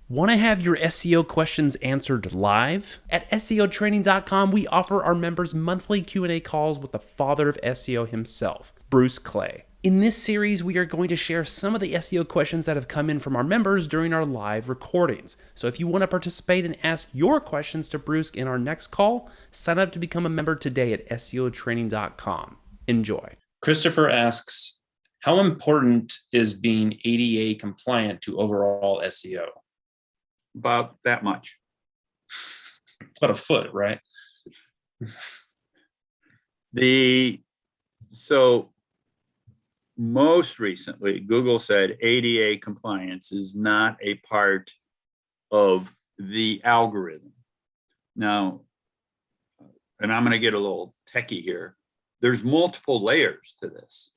Want to have your SEO questions answered live? At SEOtraining.com, we offer our members monthly Q&A calls with the father of SEO himself, Bruce Clay. In this series, we are going to share some of the SEO questions that have come in from our members during our live recordings. So if you want to participate and ask your questions to Bruce in our next call, sign up to become a member today at SEOtraining.com. Enjoy. Christopher asks, how important is being ADA compliant to overall SEO? About that much. It's about a foot, right? So most recently, Google said ADA compliance is not a part of the algorithm. Now, and I'm going to get a little techie here. There's multiple layers to this.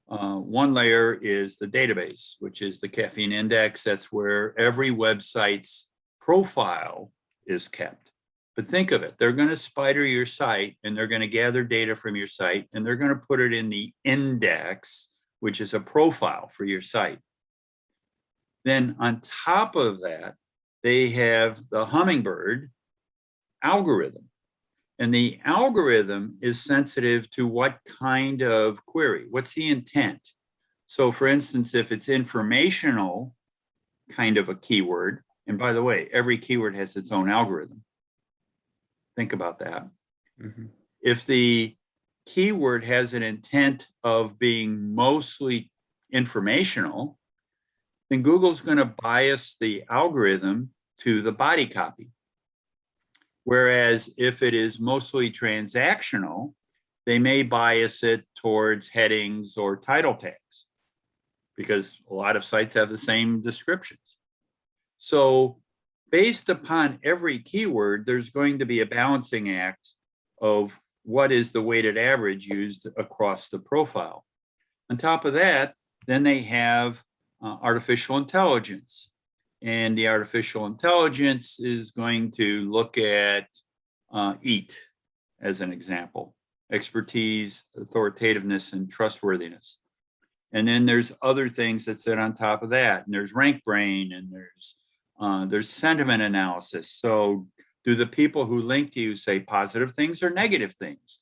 One layer is the database, which is the caffeine index. That's where every website's profile is kept. But think of it, they're going to spider your site and they're going to gather data from your site and they're going to put it in the index, which is a profile for your site. Then on top of that, they have the Hummingbird algorithm. And the algorithm is sensitive to what kind of query, what's the intent? So for instance, if it's informational kind of a keyword, and by the way, every keyword has its own algorithm. Think about that. Mm-hmm. If the keyword has an intent of being mostly informational, then Google's going to bias the algorithm to the body copy. Whereas if it is mostly transactional, they may bias it towards headings or title tags because a lot of sites have the same descriptions. So based upon every keyword, there's going to be a balancing act of what is the weighted average used across the profile. On top of that, then they have artificial intelligence. And the artificial intelligence is going to look at EAT as an example, expertise, authoritativeness, and trustworthiness. And then there's other things that sit on top of that. And there's RankBrain and there's sentiment analysis. So do the people who link to you say positive things or negative things?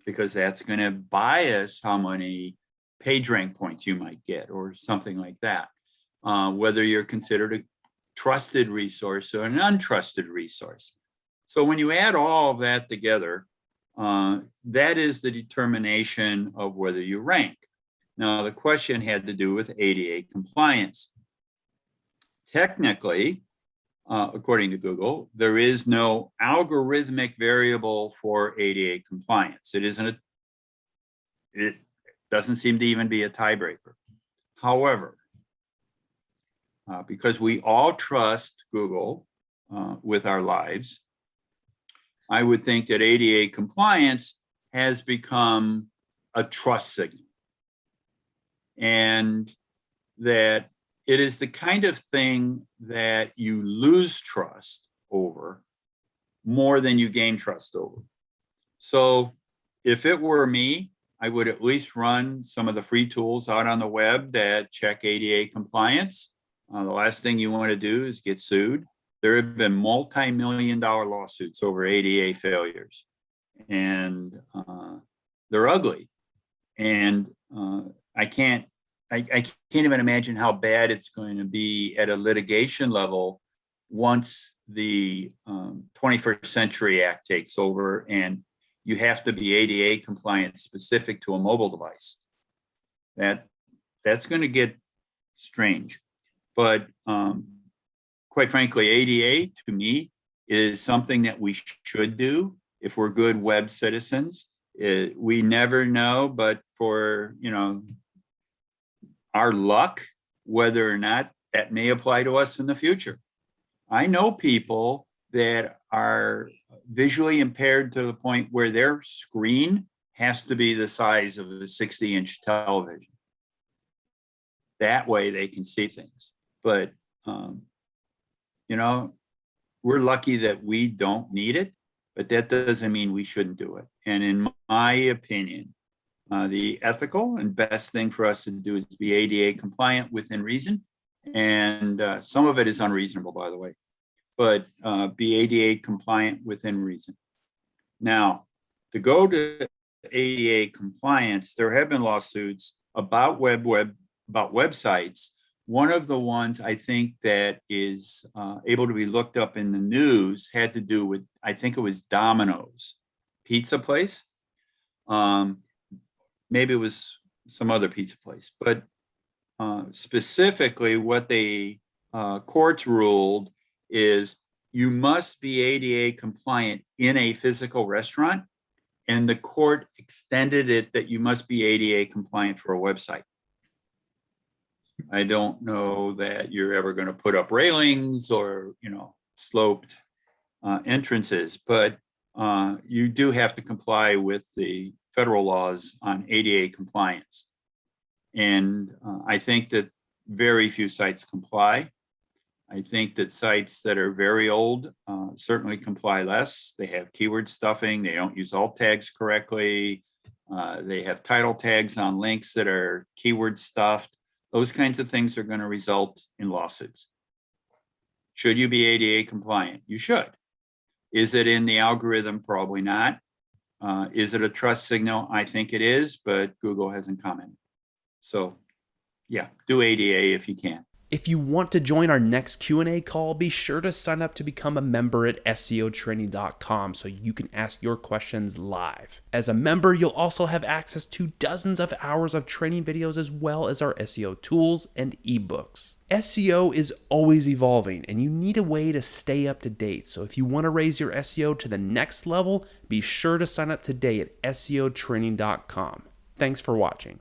Because that's going to bias how many page rank points you might get or something like that. Whether you're considered a trusted resource or an untrusted resource. So when you add all of that together, that is the determination of whether you rank. Now, the question had to do with ADA compliance. Technically, according to Google, there is no algorithmic variable for ADA compliance. It doesn't seem to even be a tiebreaker. However, because we all trust Google with our lives, I would think that ADA compliance has become a trust signal. And that it is the kind of thing that you lose trust over more than you gain trust over. So if it were me, I would at least run some of the free tools out on the web that check ADA compliance. The last thing you want to do is get sued. There have been multi-million-dollar lawsuits over ADA failures, and they're ugly. And I can't even imagine how bad it's going to be at a litigation level once the 21st Century Act takes over and you have to be ADA compliant specific to a mobile device. That's going to get strange. But quite frankly, ADA to me is something that we should do if we're good web citizens. We never know, but for our luck, whether or not that may apply to us in the future. I know people that are visually impaired to the point where their screen has to be the size of a 60-inch television. That way they can see things. But, we're lucky that we don't need it, but that doesn't mean we shouldn't do it. And in my opinion, the ethical and best thing for us to do is be ADA compliant within reason And some of it is unreasonable, by the way, but be ADA compliant within reason. Now, to go to ADA compliance, there have been lawsuits about about websites. One of the ones I think that is able to be looked up in the news had to do with, I think it was Domino's pizza place. Maybe it was some other pizza place, but specifically what the courts ruled is you must be ADA compliant in a physical restaurant, and the court extended it that you must be ADA compliant for a website. I don't know that you're ever going to put up railings or, sloped entrances, but you do have to comply with the federal laws on ADA compliance. And I think that very few sites comply. I think that sites that are very old certainly comply less. They have keyword stuffing. They don't use alt tags correctly. They have title tags on links that are keyword stuffed. Those kinds of things are going to result in lawsuits. Should you be ADA compliant? You should. Is it in the algorithm? Probably not. Is it a trust signal? I think it is, but Google hasn't commented. So yeah, do ADA if you can. If you want to join our next Q&A call, be sure to sign up to become a member at SEOtraining.com so you can ask your questions live. As a member, you'll also have access to dozens of hours of training videos as well as our SEO tools and ebooks. SEO is always evolving and you need a way to stay up to date. So if you want to raise your SEO to the next level, be sure to sign up today at SEOtraining.com. Thanks for watching.